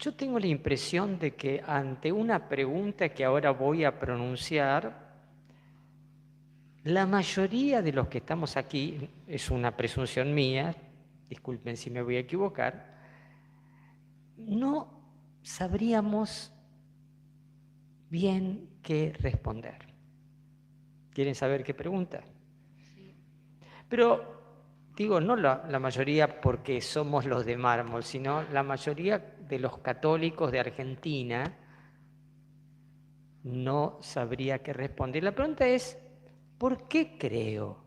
Yo tengo la impresión de que ante una pregunta que ahora voy a pronunciar, la mayoría de los que estamos aquí, es una presunción mía, disculpen si me voy a equivocar, no sabríamos bien qué responder. ¿Quieren saber qué pregunta? Sí. Pero digo, no la mayoría porque somos los de mármol, sino la mayoría de los católicos de Argentina no sabría qué responder. La pregunta es, ¿por qué creo?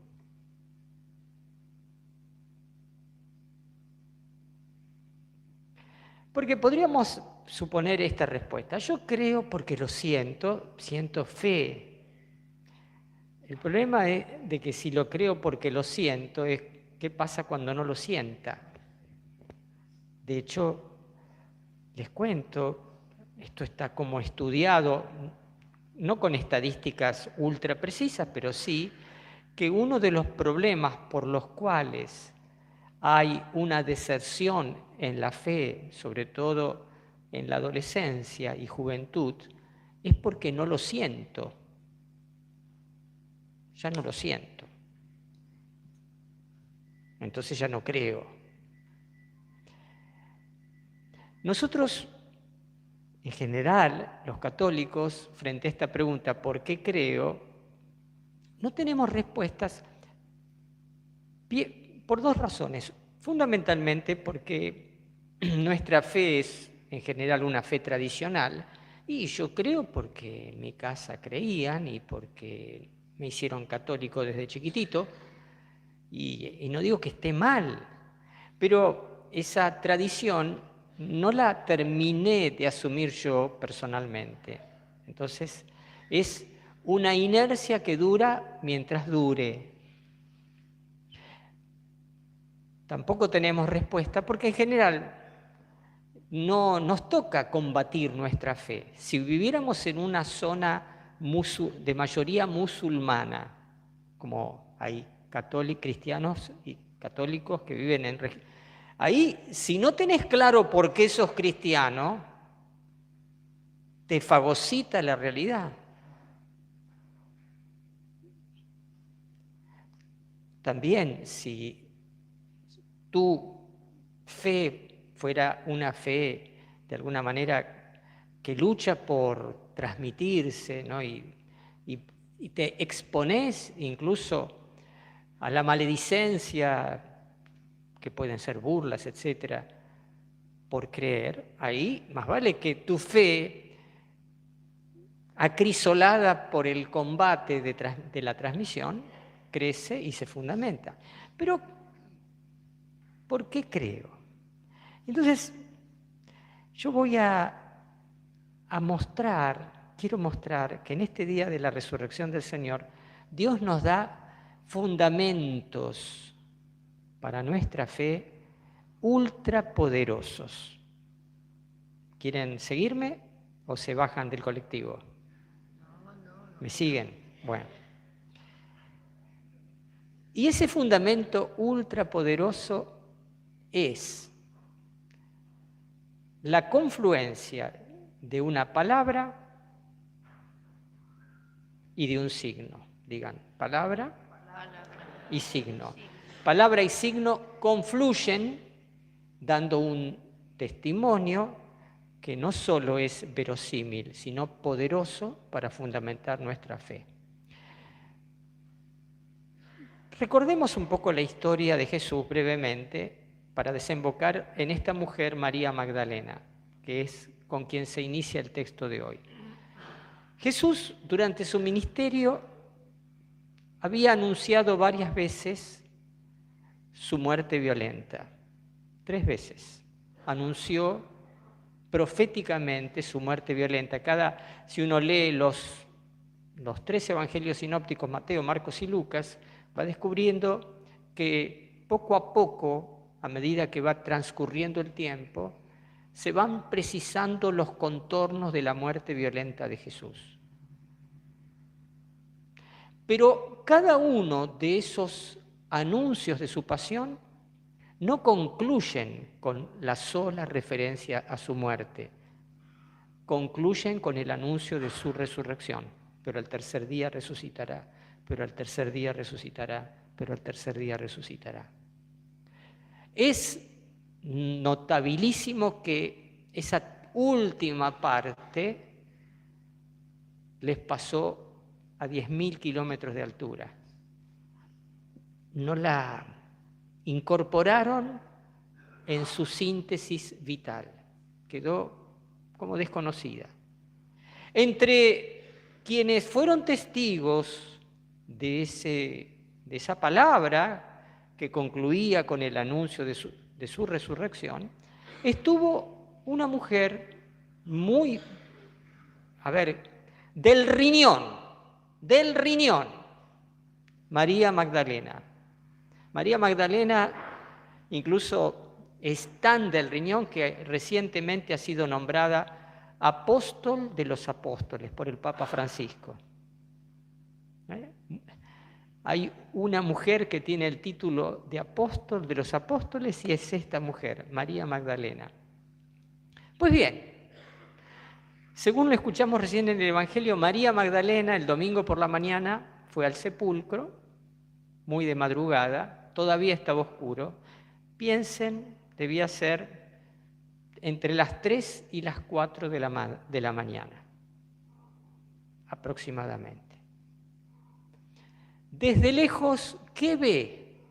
Porque podríamos suponer esta respuesta. Yo creo porque lo siento, siento fe. El problema es de que si lo creo porque lo siento, es qué pasa cuando no lo sienta. De hecho, les cuento, esto está como estudiado, no con estadísticas ultra precisas, pero sí que uno de los problemas por los cuales hay una deserción en la fe, sobre todo en la adolescencia y juventud, es porque no lo siento. Ya no lo siento. Entonces ya no creo. Nosotros, en general, los católicos, frente a esta pregunta, ¿por qué creo?, no tenemos respuestas por dos razones. Fundamentalmente porque nuestra fe es, en general, una fe tradicional, y yo creo porque en mi casa creían y porque me hicieron católico desde chiquitito, y no digo que esté mal, pero esa tradición no la terminé de asumir yo personalmente. Entonces, es una inercia que dura mientras dure. Tampoco tenemos respuesta porque en general no nos toca combatir nuestra fe. Si viviéramos en una zona de mayoría musulmana, como hay cristianos y católicos que viven en ahí, si no tenés claro por qué sos cristiano, te fagocita la realidad. También, si tu fe fuera una fe, de alguna manera, que lucha por transmitirse, ¿no? y te expones incluso a la maledicencia, que pueden ser burlas, etcétera, por creer, ahí más vale que tu fe, acrisolada por el combate de la transmisión, crece y se fundamenta. Pero, ¿por qué creo? Entonces, yo voy quiero mostrar que en este día de la resurrección del Señor, Dios nos da fundamentos para nuestra fe ultrapoderosos. ¿Quieren seguirme o se bajan del colectivo? No. ¿Me siguen? Bueno. Y ese fundamento ultrapoderoso es la confluencia de una palabra y de un signo. Digan, palabra y signo. Palabra y signo confluyen dando un testimonio que no solo es verosímil, sino poderoso para fundamentar nuestra fe. Recordemos un poco la historia de Jesús brevemente para desembocar en esta mujer María Magdalena, que es con quien se inicia el texto de hoy. Jesús, durante su ministerio, había anunciado varias veces su muerte violenta. 3 veces anunció proféticamente su muerte violenta. Si uno lee los 3 evangelios sinópticos, Mateo, Marcos y Lucas, va descubriendo que poco a poco, a medida que va transcurriendo el tiempo, se van precisando los contornos de la muerte violenta de Jesús. Pero cada uno de esos anuncios de su pasión no concluyen con la sola referencia a su muerte, concluyen con el anuncio de su resurrección. Pero al tercer día resucitará, pero al tercer día resucitará, pero al tercer día resucitará. Es notabilísimo que esa última parte les pasó a 10.000 kilómetros de altura. No la incorporaron en su síntesis vital. Quedó como desconocida. Entre quienes fueron testigos de esa palabra que concluía con el anuncio de su resurrección, estuvo una mujer muy, del riñón, María Magdalena. María Magdalena incluso es tan del riñón que recientemente ha sido nombrada apóstol de los apóstoles por el Papa Francisco. Hay una mujer que tiene el título de apóstol de los apóstoles y es esta mujer, María Magdalena. Pues bien, según lo escuchamos recién en el Evangelio, María Magdalena el domingo por la mañana fue al sepulcro, muy de madrugada, todavía estaba oscuro. Piensen, debía ser entre las 3 y las 4 de la mañana, aproximadamente. Desde lejos, ¿qué ve?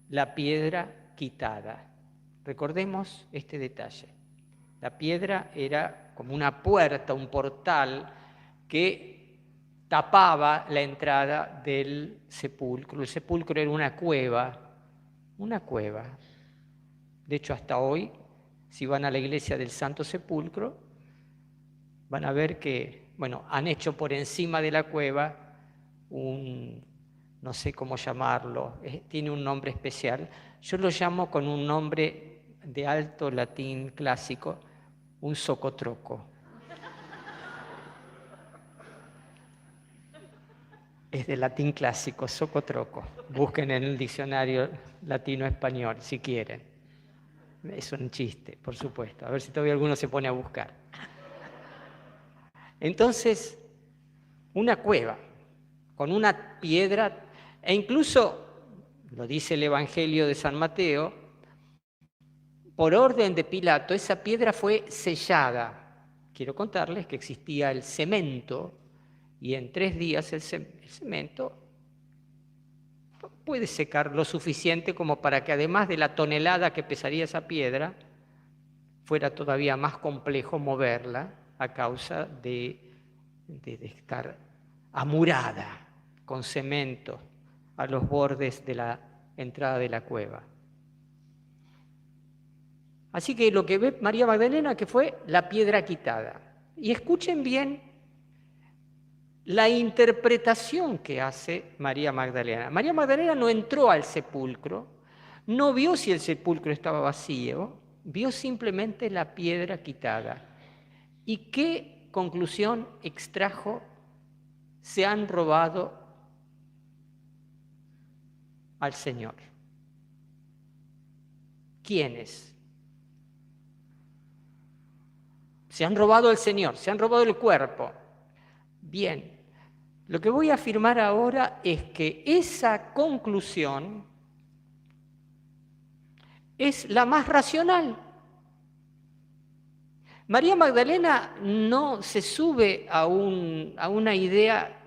La piedra quitada. Recordemos este detalle. La piedra era como una puerta, un portal que tapaba la entrada del sepulcro. El sepulcro era una cueva. De hecho, hasta hoy, si van a la iglesia del Santo Sepulcro, van a ver que, han hecho por encima de la cueva no sé cómo llamarlo, tiene un nombre especial. Yo lo llamo con un nombre de alto latín clásico, un socotroco. Es de latín clásico, socotroco. Busquen en el diccionario latino-español, si quieren. Es un chiste, por supuesto. A ver si todavía alguno se pone a buscar. Entonces, una cueva con una piedra, e incluso, lo dice el Evangelio de San Mateo, por orden de Pilato, esa piedra fue sellada. Quiero contarles que existía el cemento, y en 3 días el cemento puede secar lo suficiente como para que además de la tonelada que pesaría esa piedra, fuera todavía más complejo moverla a causa de estar amurada con cemento a los bordes de la entrada de la cueva. Así que lo que ve María Magdalena que fue la piedra quitada. Y escuchen bien la interpretación que hace María Magdalena. María Magdalena no entró al sepulcro, no vio si el sepulcro estaba vacío, vio simplemente la piedra quitada. ¿Y qué conclusión extrajo? Se han robado al Señor. ¿Quiénes? Se han robado al Señor, se han robado el cuerpo. Bien, lo que voy a afirmar ahora es que esa conclusión es la más racional. María Magdalena no se sube a una idea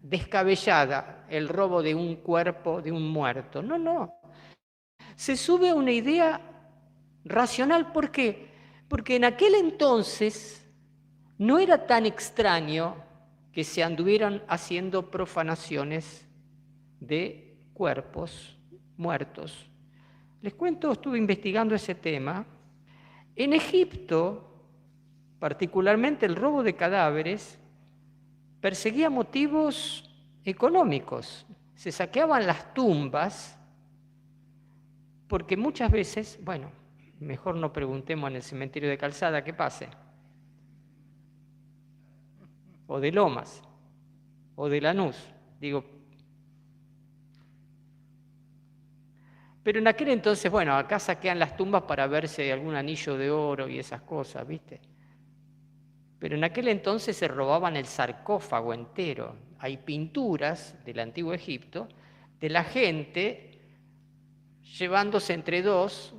descabellada, el robo de un cuerpo de un muerto. No. Se sube a una idea racional. ¿Por qué? Porque en aquel entonces no era tan extraño que se anduvieran haciendo profanaciones de cuerpos muertos. Les cuento, estuve investigando ese tema. En Egipto, particularmente el robo de cadáveres, perseguía motivos económicos. Se saqueaban las tumbas porque muchas veces, mejor no preguntemos en el cementerio de Calzada qué pase, o de Lomas, o de Lanús, Pero en aquel entonces, bueno, acá saquean las tumbas para ver si hay algún anillo de oro y esas cosas, ¿viste? Pero en aquel entonces se robaban el sarcófago entero. Hay pinturas del antiguo Egipto de la gente llevándose entre dos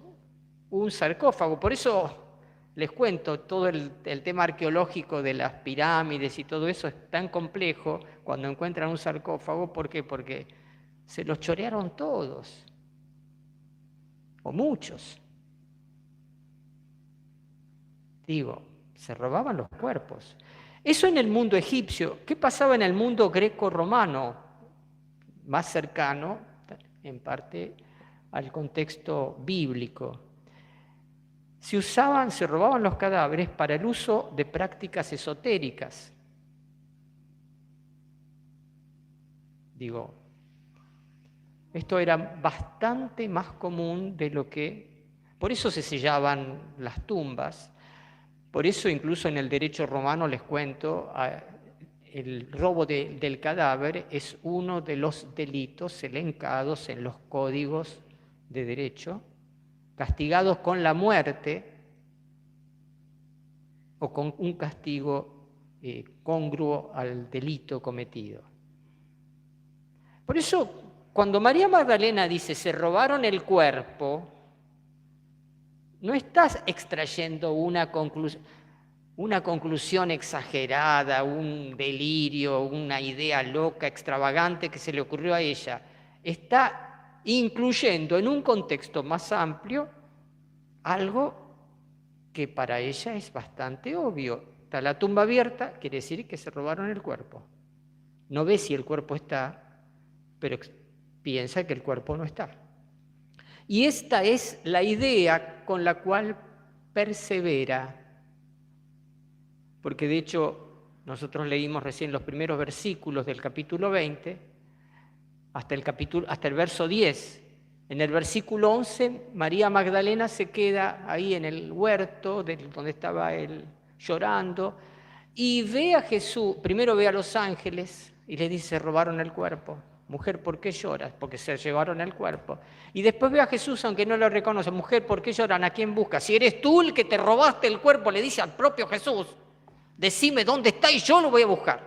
un sarcófago. Por eso les cuento, todo el tema arqueológico de las pirámides y todo eso es tan complejo cuando encuentran un sarcófago. ¿Por qué? Porque se los chorearon todos, o muchos. Digo, se robaban los cuerpos. Eso en el mundo egipcio. ¿Qué pasaba en el mundo greco-romano? Más cercano, en parte, al contexto bíblico. Se robaban los cadáveres para el uso de prácticas esotéricas. Digo, esto era bastante más común de lo que... Por eso se sellaban las tumbas. Por eso incluso en el derecho romano, les cuento, el robo del cadáver es uno de los delitos elencados en los códigos de derecho, castigados con la muerte o con un castigo congruo al delito cometido. Por eso, cuando María Magdalena dice, se robaron el cuerpo, no estás extrayendo una conclusión exagerada, un delirio, una idea loca, extravagante que se le ocurrió a ella. Está incluyendo en un contexto más amplio algo que para ella es bastante obvio. Está la tumba abierta, quiere decir que se robaron el cuerpo. No ve si el cuerpo está, pero piensa que el cuerpo no está. Y esta es la idea con la cual persevera, porque de hecho nosotros leímos recién los primeros versículos del capítulo 20 hasta el verso 10. En el versículo 11, María Magdalena se queda ahí en el huerto donde estaba él llorando y ve a Jesús, primero ve a los ángeles y le dice, robaron el cuerpo. Mujer, ¿por qué lloras? Porque se llevaron el cuerpo. Y después ve a Jesús, aunque no lo reconoce. Mujer, ¿por qué lloran? ¿A quién buscas? Si eres tú el que te robaste el cuerpo, le dice al propio Jesús, decime dónde está y yo lo voy a buscar.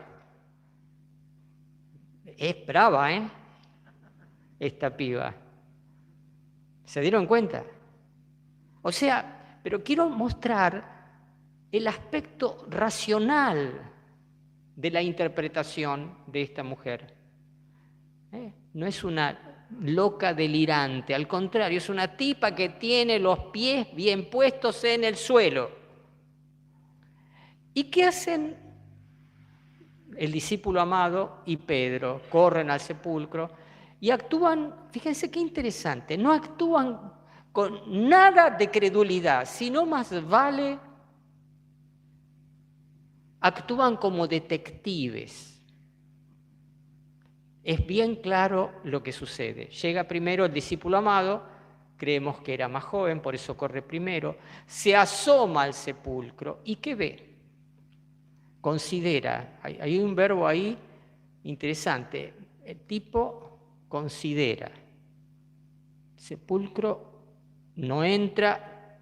Es brava, ¿eh? Esta piba. ¿Se dieron cuenta? O sea, pero quiero mostrar el aspecto racional de la interpretación de esta mujer. No es una loca delirante, al contrario, es una tipa que tiene los pies bien puestos en el suelo. ¿Y qué hacen el discípulo amado y Pedro? Corren al sepulcro y actúan, fíjense qué interesante, no actúan con nada de credulidad, sino más vale, actúan como detectives. Es bien claro lo que sucede. Llega primero el discípulo amado, creemos que era más joven, por eso corre primero, se asoma al sepulcro y ¿qué ve? Considera, hay un verbo ahí interesante, el tipo considera. El sepulcro no entra,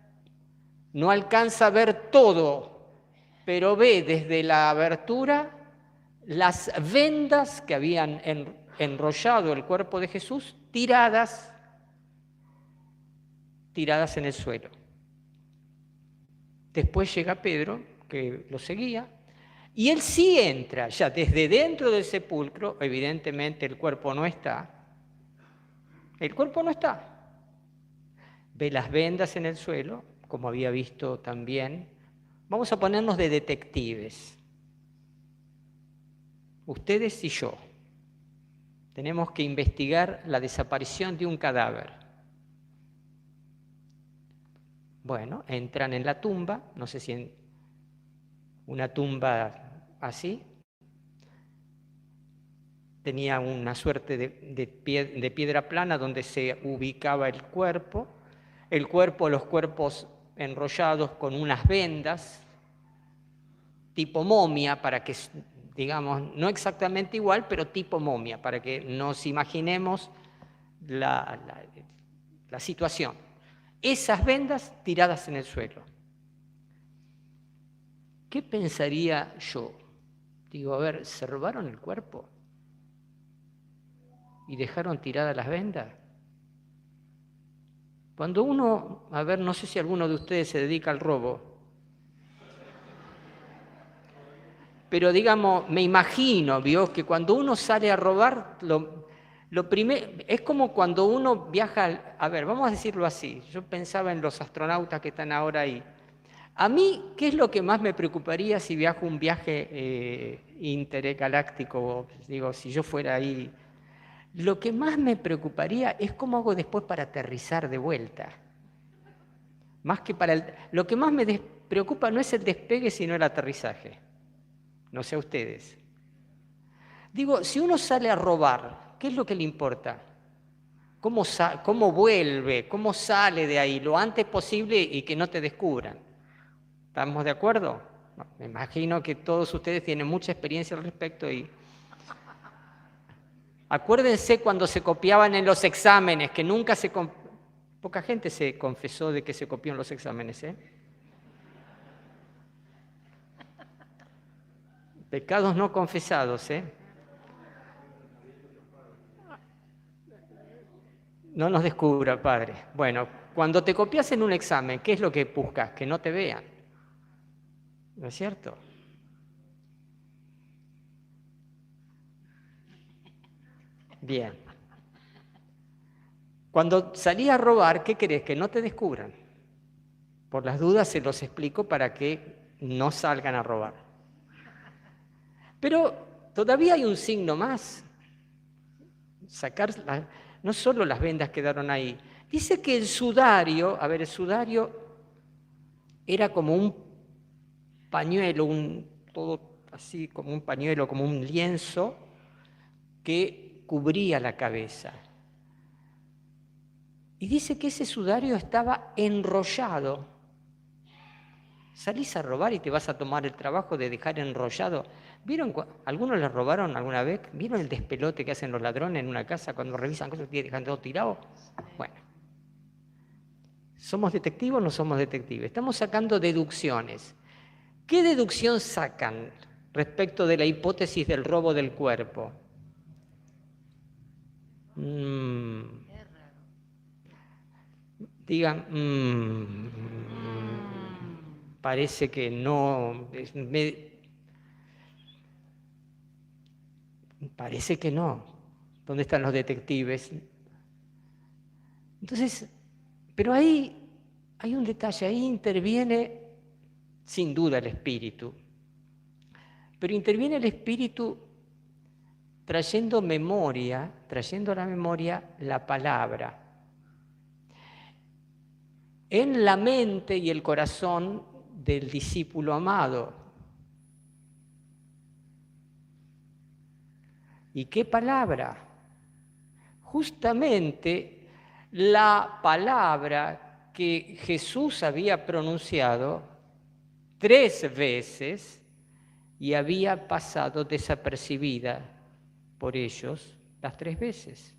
no alcanza a ver todo, pero ve desde la abertura las vendas que habían enrollado el cuerpo de Jesús tiradas en el suelo. Después llega Pedro, que lo seguía, y él sí entra, ya desde dentro del sepulcro, evidentemente el cuerpo no está. El cuerpo no está. Ve las vendas en el suelo, como había visto también. Vamos a ponernos de detectives. Ustedes y yo tenemos que investigar la desaparición de un cadáver. Bueno, entran en la tumba, no sé si en una tumba así. Tenía una suerte de piedra plana donde se ubicaba el cuerpo. Los cuerpos enrollados con unas vendas, tipo momia, para que, digamos, no exactamente igual, pero tipo momia, para que nos imaginemos la situación. Esas vendas tiradas en el suelo. ¿Qué pensaría yo? Digo, a ver, ¿se robaron el cuerpo? ¿Y dejaron tiradas las vendas? Cuando uno, a ver, no sé si alguno de ustedes se dedica al robo, pero digamos, me imagino, ¿vio? Que cuando uno sale a robar, lo primero, es como cuando uno viaja, a ver, vamos a decirlo así, yo pensaba en los astronautas que están ahora ahí. A mí, ¿qué es lo que más me preocuparía si viajo un viaje intergaláctico? Digo, si yo fuera ahí, lo que más me preocuparía es cómo hago después para aterrizar de vuelta. Más que lo que más me preocupa no es el despegue, sino el aterrizaje. No sé a ustedes. Digo, si uno sale a robar, ¿qué es lo que le importa? ¿Cómo vuelve? ¿Cómo sale de ahí lo antes posible y que no te descubran? ¿Estamos de acuerdo? No, me imagino que todos ustedes tienen mucha experiencia al respecto y acuérdense cuando se copiaban en los exámenes, que nunca poca gente se confesó de que se copió en los exámenes, ¿eh? Pecados no confesados, ¿eh? No nos descubra, Padre. Bueno, cuando te copias en un examen, ¿qué es lo que buscas? Que no te vean. ¿No es cierto? Bien. Cuando salí a robar, ¿qué querés? Que no te descubran. Por las dudas se los explico para que no salgan a robar. Pero todavía hay un signo más. No solo las vendas quedaron ahí. Dice que el sudario, a ver, el sudario era como un pañuelo, todo así como un pañuelo, como un lienzo que cubría la cabeza. Y dice que ese sudario estaba enrollado. Salís a robar y te vas a tomar el trabajo de dejar enrollado. ¿Vieron? ¿Algunos les robaron alguna vez? ¿Vieron el despelote que hacen los ladrones en una casa cuando revisan cosas y dejan todo tirado? Bueno. ¿Somos detectives o no somos detectives? Estamos sacando deducciones. ¿Qué deducción sacan respecto de la hipótesis del robo del cuerpo? Digan, parece que no, parece que no. ¿Dónde están los detectives? Entonces, pero ahí hay un detalle, ahí interviene sin duda el espíritu, pero interviene el espíritu trayendo a la memoria la palabra. En la mente y el corazón del discípulo amado. ¿Y qué palabra? Justamente la palabra que Jesús había pronunciado 3 veces y había pasado desapercibida por ellos las 3 veces.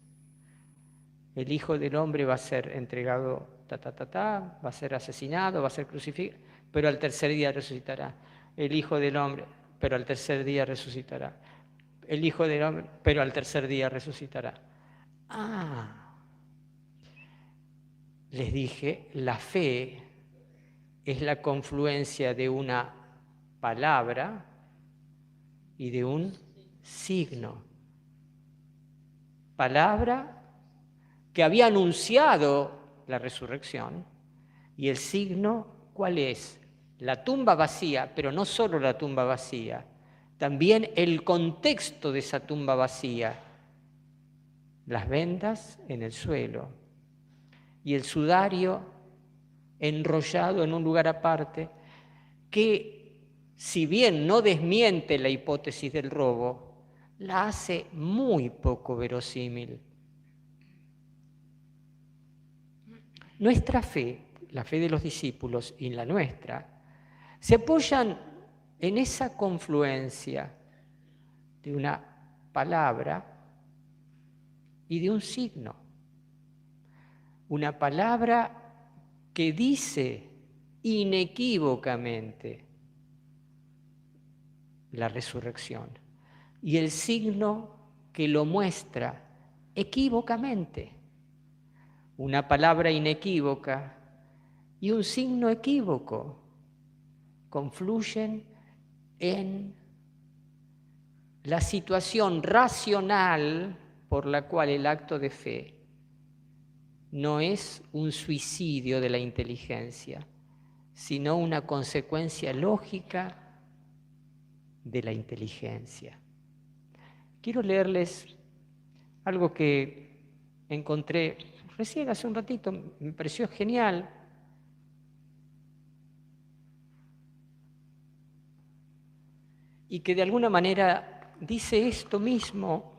El Hijo del Hombre va a ser entregado, va a ser asesinado, va a ser crucificado, pero al tercer día resucitará. El Hijo del Hombre, pero al tercer día resucitará. El Hijo del Hombre, pero al tercer día resucitará. Les dije, la fe es la confluencia de una palabra y de un signo. Palabra que había anunciado la resurrección, y el signo, ¿cuál es? La tumba vacía, pero no solo la tumba vacía, también el contexto de esa tumba vacía, las vendas en el suelo y el sudario enrollado en un lugar aparte, que si bien no desmiente la hipótesis del robo, la hace muy poco verosímil. Nuestra fe, la fe de los discípulos y la nuestra, se apoyan en esa confluencia de una palabra y de un signo. una palabra que dice inequívocamente la resurrección y el signo que lo muestra equívocamente. Una palabra inequívoca y un signo equívoco confluyen en la situación racional por la cual el acto de fe no es un suicidio de la inteligencia, sino una consecuencia lógica de la inteligencia. Quiero leerles algo que encontré recién hace un ratito, me pareció genial. Y que de alguna manera dice esto mismo,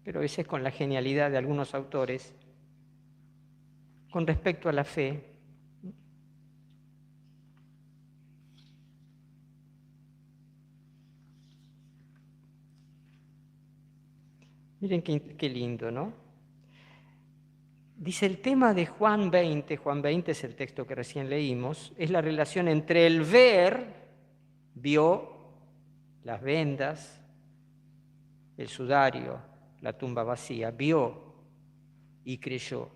pero a veces con la genialidad de algunos autores, con respecto a la fe. Miren qué lindo, ¿no? Dice el tema de Juan 20 es el texto que recién leímos, es la relación entre el ver, vio las vendas, el sudario, la tumba vacía, vio y creyó.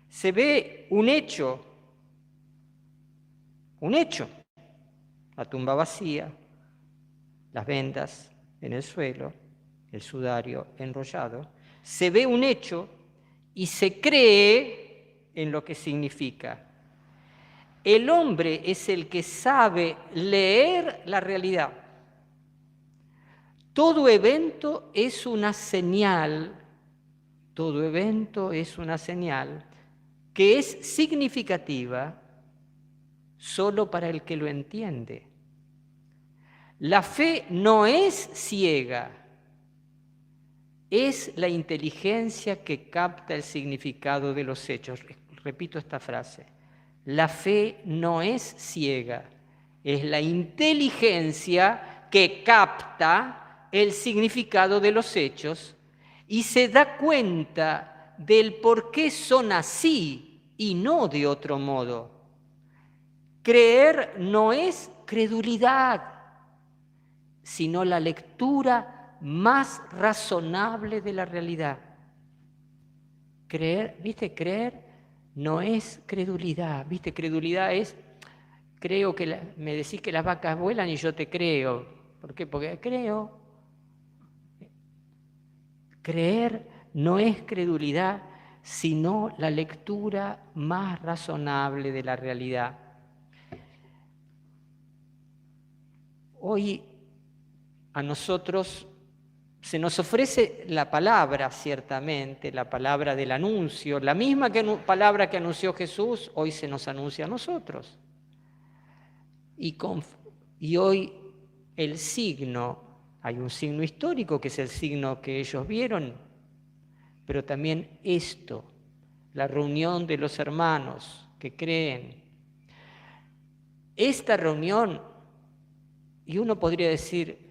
Se ve un hecho, la tumba vacía, las vendas en el suelo, el sudario enrollado. Se ve un hecho y se cree en lo que significa. El hombre es el que sabe leer la realidad. Todo evento es una señal, que es significativa solo para el que lo entiende. La fe no es ciega, es la inteligencia que capta el significado de los hechos. Repito esta frase. La fe no es ciega, es la inteligencia que capta el significado de los hechos y se da cuenta del por qué son así y no de otro modo. Creer no es credulidad, sino la lectura más razonable de la realidad. Creer no es credulidad, credulidad es, creo que me decís que las vacas vuelan y yo te creo. ¿Por qué? Porque creo. Creer no es credulidad, sino la lectura más razonable de la realidad. Hoy a nosotros se nos ofrece la palabra, ciertamente, la palabra del anuncio, la misma palabra que anunció Jesús, hoy se nos anuncia a nosotros. Y hoy el signo, hay un signo histórico que es el signo que ellos vieron, pero también esto, la reunión de los hermanos que creen. Esta reunión, y uno podría decir,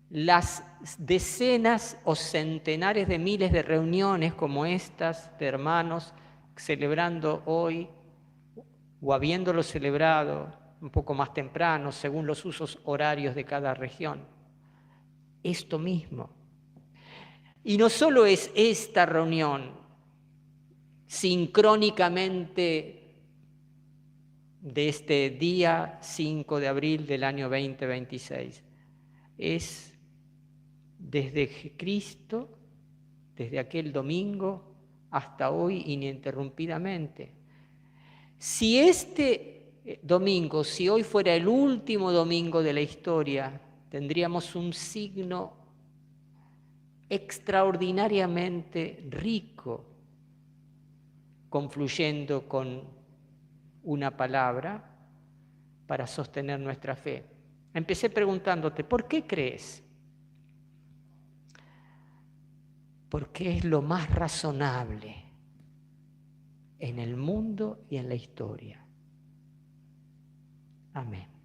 las decenas o centenares de miles de reuniones como estas de hermanos celebrando hoy o habiéndolo celebrado un poco más temprano según los usos horarios de cada región. Esto mismo. Y no solo es esta reunión sincrónicamente de este día 5 de abril del año 2026, es desde Cristo, desde aquel domingo hasta hoy ininterrumpidamente. Si este domingo, si hoy fuera el último domingo de la historia, tendríamos un signo extraordinariamente rico, confluyendo con una palabra para sostener nuestra fe. Empecé preguntándote, ¿por qué crees? Porque es lo más razonable en el mundo y en la historia. Amén.